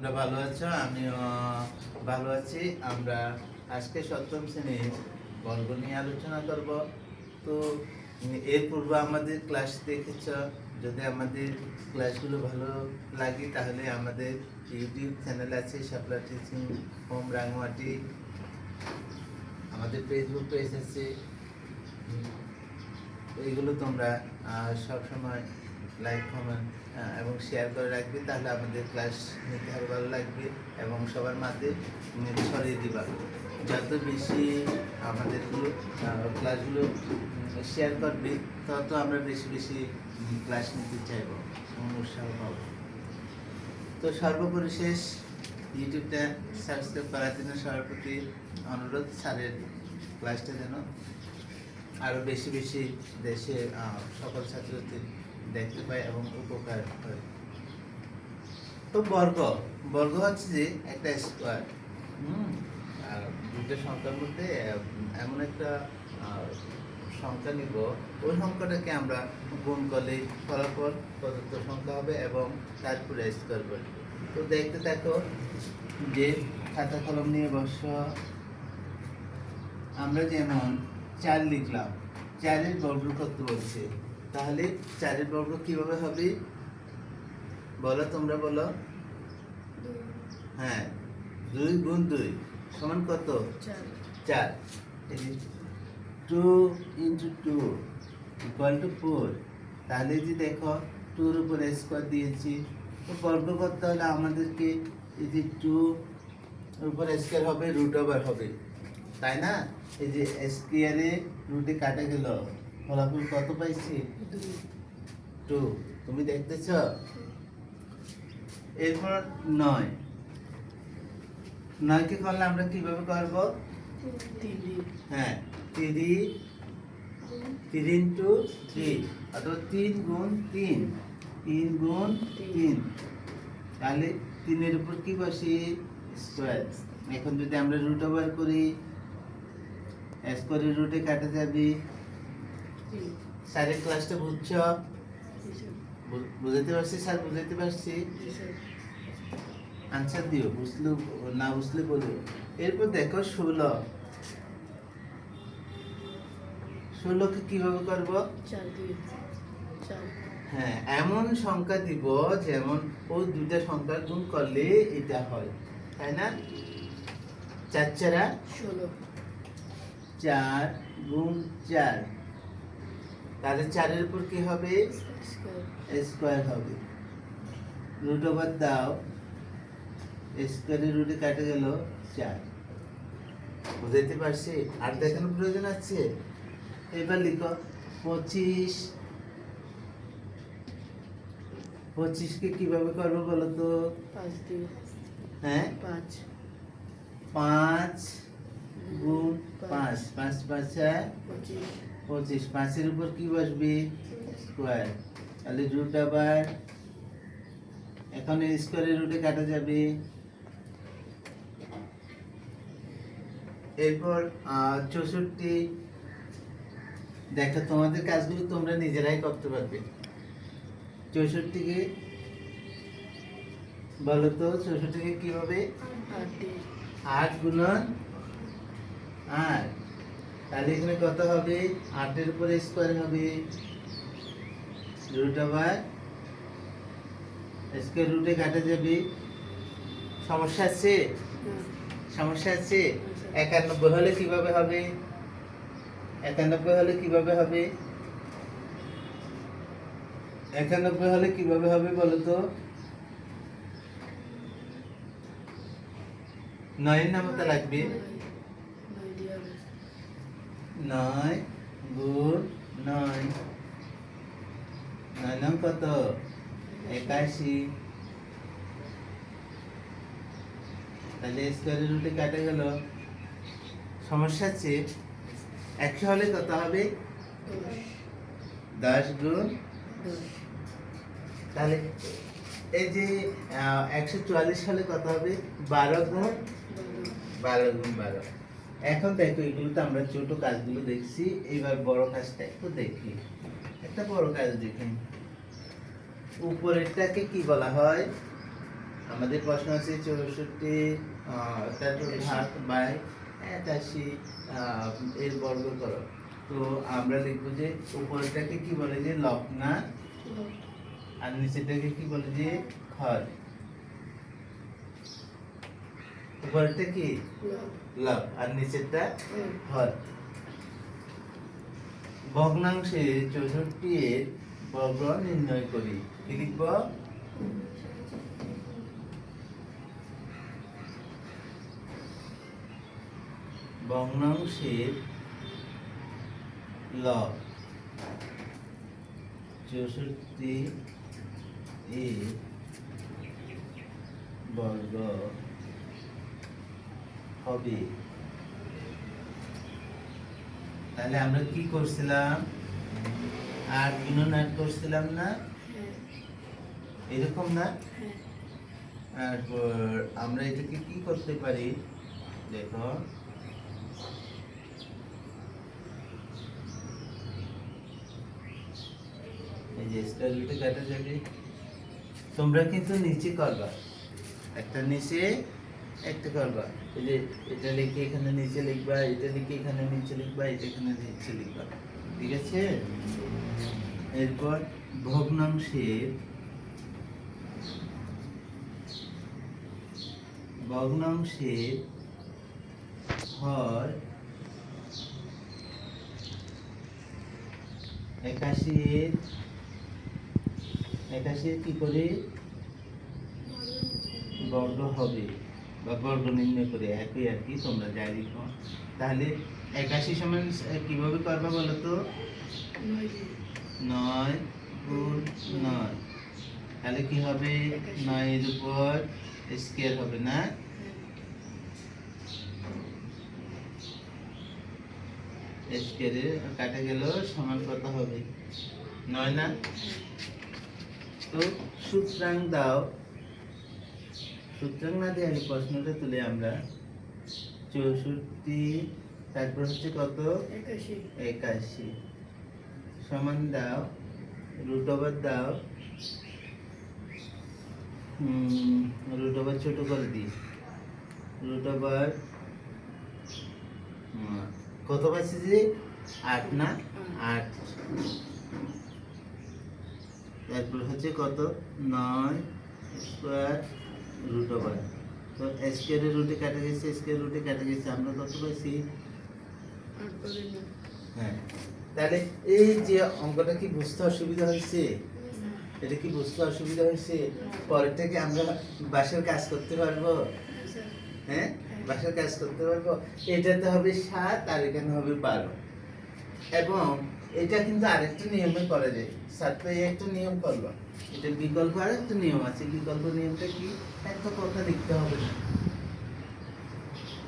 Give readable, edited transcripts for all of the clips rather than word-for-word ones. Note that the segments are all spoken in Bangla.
তোমরা ভালো আছো? আমিও ভালো আছি। আমরা আজকে সপ্তম শ্রেণীর বর্গ নিয়ে আলোচনা করব। তো এর পূর্বে আমাদের ক্লাস দেখেছ। যদি আমাদের ক্লাসগুলো ভালো লাগে তাহলে আমাদের ইউটিউব চ্যানেল আছে শাপলা টিচিং হোম রাঙামাটি, আমাদের ফেসবুক পেজ আছে। এইগুলো তোমরা সবসময় লাইক কমেন্ট এবং শেয়ার করে রাখবে, তাহলে আমাদের ক্লাস নিতে আরও ভালো লাগবে এবং সবার মাঝে ছড়িয়ে দিবা। যত বেশি আমাদেরগুলো ক্লাসগুলো শেয়ার করবে তত আমরা বেশি বেশি ক্লাস নিতে চাইব, উৎসাহ পাব। তো সর্বোপরি শেষ, ইউটিউবটা সাবস্ক্রাইব করার জন্য সবার প্রতি অনুরোধ, স্যারের ক্লাসটা যেন আরও বেশি বেশি দেশে সকল ছাত্রছাত্রী দেখতে পায় এবং উপকার হয়। তো বর্গ বর্গ হচ্ছে যে একটা স্কোয়ার। আর দুটো সংখ্যার মধ্যে এমন একটা সংখ্যা নিব, ওই সংখ্যাটাকে আমরা গুণ করলে ফলাফল প্রদত্ত সংখ্যা হবে এবং তারপরে স্কোয়ার বলব। তো দেখতে থাকো, যে খাতা কলম নিয়ে বসো। আমরা যেমন 4 লিখলাম, 4-এর বর্গ করতে বলছে, তাহলে 4-এর বর্গ কিভাবে হবে বলো, তোমরা বলো। হ্যাঁ, 2 গুণ 2 সমান কত? 4। 2 ইন্টু 2 ইকুয়াল টু 4। তাহলে যে দেখো 2-র উপরে স্কোয়ার দিয়েছি, তো বর্গ করতে হলে আমাদেরকে এই যে 2-এর উপরে স্কোয়ার হবে, রুট ওভার হবে, তাই না? এই যে স্কোয়ারে রুটে কাটা গেল, ফলাফল কত পাইছি? 2। তুমি দেখতেছ? এরপর 9, 9কে করলে আমরা কিভাবে করব? হ্যাঁ, 3 ইন্টু 3 অথবা 3 গুণ 3, 3 গুণ 3। তাহলে 3-এর উপর কি বসি? স্কোয়ার। এখন যদি আমরা রুট ওভার করি, স্কোয়ারের রুটে কাটা যাবে। স্যারের ক্লাসটা বুঝছ? বুঝাতে পারছি স্যার? বুঝাতে পারছি? আনসার দিও, বুঝলো না বুঝলে বলো। এরপর দেখো 16কে কিভাবে করব? হ্যাঁ, এমন সংখ্যা দিব যেমন ওই দুইটা সংখ্যা গুণ করলে এটা হয়, তাই না? 4 4 16, 4 গুণ 4, তাহলে 4-এর উপর কি হবে? স্কোয়ার হবে। রুট ওভার দাও, স্কোয়ারের রুটে কাটে গেল 4। বুঝাইতে পারছি? আর দেখানোর প্রয়োজন আছে? এবার লিখো 25। 25কে কিভাবে করবো বলো তো? 5 দিয়ে। হ্যাঁ, 5 গুণ 5, 5 5 25। 5-এর উপর কি বসবে? স্কোয়ার। তাহলে রুট ওভার, এখন স্কোয়ারের রুটে কাটা যাবে। এরপর 64। দেখো, তোমাদের কাজগুলো তোমরা নিজেরাই করতে পারবে। 64কে বলো তো, 64কে কিভাবে? 8 গুণন 8। তাহলে এখানে কত হবে? 8-এর উপরে স্কোয়ার হবে, রুট ওভার স্কোয়ার রুটে কাটা যাবে। সমস্যা আছে? সমস্যা আছে? 91 হলে কিভাবে হবে? 91 হলে কিভাবে হবে? 91 হলে কিভাবে হবে বলো তো? 9-এর নামতা লাগবে। 9 গুণ 9, 9 নাম কত? 81। তাহলে স্কোয়ারের রুটে কাটা গেল। সমস্যা আছে? 100 হলে কত হবে? 10 গুণ 10। তাহলে এই যে 144 হলে কত হবে? 12 গুণ 12। এখন দেখো, এগুলো তো আমরা ছোট কাজগুলো দেখছি, এবার বড় কাজটা একটু দেখি। একটা বড় কাজ দেখি। উপরেরটাকে কি বলা হয়? আমাদের প্রশ্ন আছে 64 তারপর ভাগ বাই 81 এর বর্গ করো। তো আমরা লিখবো যে উপরটাকে কি বলে যে লব না, আর নিচেরটাকে কি বলে যে হর। উপরটা কি লব আর নিচেরটা হর। ভগ্নাংশে 64 এর বর্গ নির্ণয় করি। কি লিখব? ভগ্নাংশের লব 64 এর বর্গ হবে। তাহলে আমরা কি করছিলাম? 8 গুণন 8 করছিলাম না? এরকম না? তারপর আমরা এটাকে কি করতে পারি দেখো, এই যে স্কয়ার রুটে কাটা যাবে। তোমরা কিন্তু নিচে করবা, একটা নিচে একটা করবা। এই যে এটা লিখে এখানে নিচে লিখবা, এটা লিখে এখানে নিচে লিখবা, এটা এখানে নিচে লিখবা, ঠিক আছে? এরপর ভগ্নাংশের হর 81 কি করে বর্গ হবে বা বর্গ নির্ণয় করে, একই আর কি, তোমরা যাই লিখো। তাহলে 81 সমান কিভাবে করবা বলো তো? 9 গুণ 9, তাহলে কি হবে? 9 এর উপর স্কয়ার হবে না? স্কয়ারে কাটা গেল, সমান কত হবে? 9 না? তো সূত্রাং দাও। সূত্রাং না দিয়ে আগে প্রশ্নটা তুলে আমরা 64 তারপর হচ্ছে কত? 81 সমান দাও, রুট ওভার দাও, রুট ওভার ছোট করে দিই, রুট ওভার কত পাচ্ছি যে 8 না? 8 তারপর হচ্ছে কত? 9 স্কয়ার রুট ওভার। তো স্কয়ারের রুটে কাটা গেছে, স্কয়ার রুটে কাটা গেছে, আমরা কত পাইছি? 8 হ্যাঁ। তাহলে এই যে অঙ্কটা কি বুঝতে অসুবিধা হয়েছে? এটা কি বুঝতে অসুবিধা হয়েছে? পরের থেকে আমরা বাসার কাজ করতে পারবো? হ্যাঁ, বাসার কাজ করতে পারবো। এটাতে হবে 7 আর এখানে হবে 12। এবং এটা কিন্তু আরেকটা নিয়মে করা যায়। ছাত্র একটা নিয়ম করলো, এটা বিকল্প আরেকটা নিয়ম আছে। বিকল্প নিয়মটা কি? এত কথা লিখতে হবে না,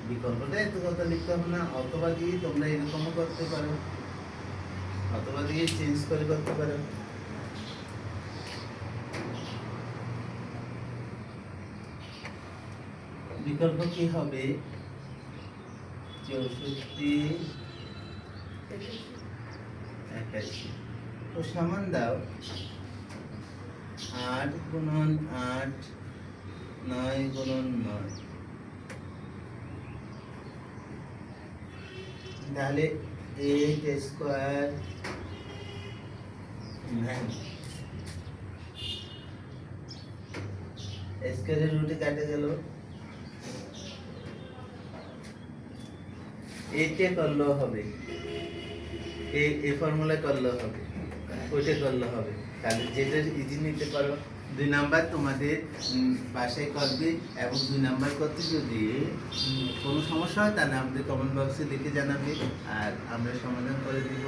বিকল্পটা এত কথা লিখতে হবে না। অথবা দিয়ে তোমরা এরকমও করতে পারো, অথবা দিয়ে চেঞ্জ করে করতে পারো। বিকল্প কি হবে? 64 81 তো সমান দাও 8 গুণন 8 9 গুণন 9, তাহলে 8 স্কয়ার 9 স্কয়ারের রুটে কাটে গেল। এইটা করলেও হবে, এই ফর্মুলা করলেও হবে, ওইটা করলেও হবে। তাহলে যেটা ইজি নিতে পারো। 2 নাম্বার তোমাদের বাসায় করবে, এবং 2 নাম্বার করতে যদি কোনো সমস্যা হয় তাহলে আমাদের কমেন্ট বক্সে লিখে জানাবে, আর আমরা সমাধান করে দিব।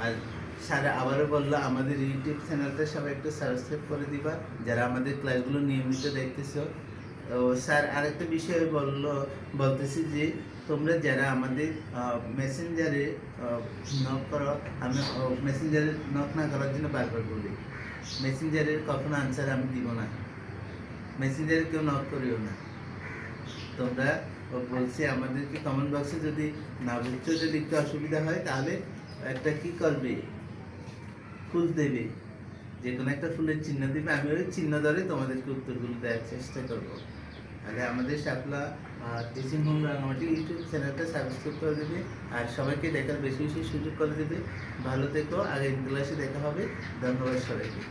আর স্যার আবারও বললো, আমাদের ইউটিউব চ্যানেলটা সবাই একটু সাবস্ক্রাইব করে দিবা যারা আমাদের ক্লাসগুলো নিয়মিত দেখতেছো। তো স্যার আরেকটা বিষয় বলতেছি যে তোমরা যারা আমাদের মেসেঞ্জারে নক করো, আমি মেসেঞ্জারে নক না করার জন্য বারবার বলি, মেসেঞ্জারের কখনো আনসার আমি দিব না, মেসেঞ্জারে কেউ নক করিও না। তোমরা বলছি আমাদেরকে কমেন্ট বক্সে যদি না বুঝতে, যদি লিখতে অসুবিধা হয় তাহলে একটা কি করবে, খুঁজ দেবে, যে কোনো একটা ফুলের চিহ্ন দিবে, আমি ওই চিহ্ন ধরে তোমাদেরকে উত্তরগুলো দেওয়ার চেষ্টা করবো। তাহলে আমাদের শাপলা টিচিং হোম রাঙামাটি ইউটিউব চ্যানেলটা সাবস্ক্রাইব করে দেবে, আর সবাইকে দেখার বেশি বেশি সুযোগ করে দেবে। ভালো থেকো, আগের ক্লাসে দেখা হবে। ধন্যবাদ সবাইকে।